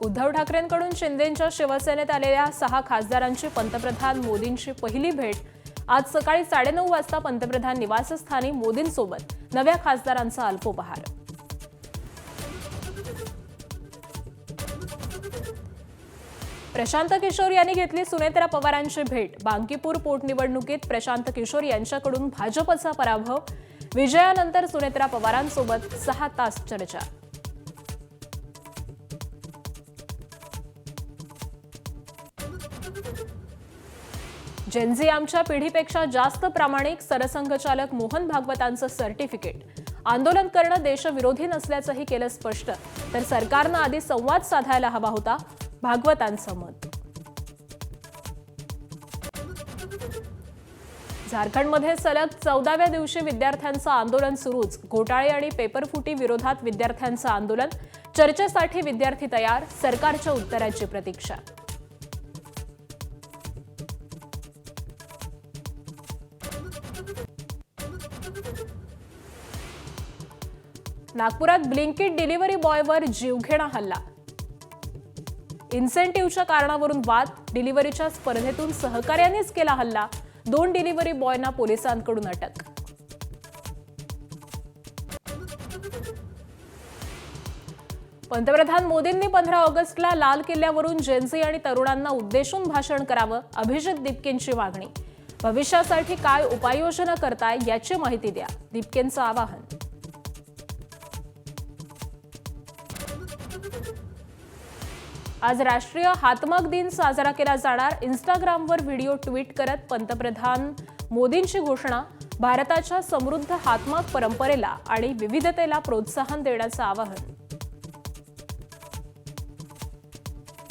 उद्धव ठाकरेंकडून शिंदेंच्या शिवसेनेत आलेल्या 6 खासदारांची पंतप्रधान मोदींची पहिली भेट। आज सकाळी 9:30 वाजता पंतप्रधान निवासस्थानी मोदींसोबत नव्या खासदारांचा अल्पोपहार। प्रशांत किशोर यांनी घेतली सुनेत्रा पवारांची भेट। बांकीपूर पोटनिवडणुकीत प्रशांत किशोर यांच्याकडून भाजपचा पराभव। विजयानंतर सुनेत्रा पवारांसोबत 6 तास चर्चा। जेनझी आमच्या पिढीपेक्षा जास्त प्रामाणिक, सरसंघचालक मोहन भागवतांचं सर्टिफिकेट। आंदोलन करणं देशविरोधी नसल्याचंही केलं स्पष्ट, तर सरकारनं आधी संवाद साधायला हवा होता, भागवतांचं मत। झारखंडमध्ये सलग 14व्या दिवशी विद्यार्थ्यांचं आंदोलन सुरूच। घोटाळे आणि पेपरफुटी विरोधात विद्यार्थ्यांचं आंदोलन। चर्चेसाठी विद्यार्थी तयार, सरकारच्या उत्तराची प्रतीक्षा। नागपुरात ब्लिंकिट डिलिव्हरी बॉयवर जीवघेणा हल्ला। इन्सेंटिव्हच्या कारणावरून वाद। डिलिव्हरीच्या स्पर्धेतून सहकार्यानेच केला हल्ला। 2 डिलिव्हरी बॉयना पोलिसांकडून अटक। पंतप्रधान मोदींनी 15 ऑगस्टला लाल किल्ल्यावरून जेनझी आणि तरुणांना उद्देशून भाषण करावं, अभिजित दिपकेंची मागणी। भविष्यासाठी काय उपाययोजना करताय याची माहिती द्या, दिपकेंचं आवाहन। आज राष्ट्रीय हातमाग दिन साजरा केला जाणार। इंस्टाग्रामवर व्हिडिओ ट्विट करत पंतप्रधान मोदींची घोषणा। भारताच्या समृद्ध हातमाग परंपरेला आणि विविधतेला प्रोत्साहन देण्याचं आवाहन।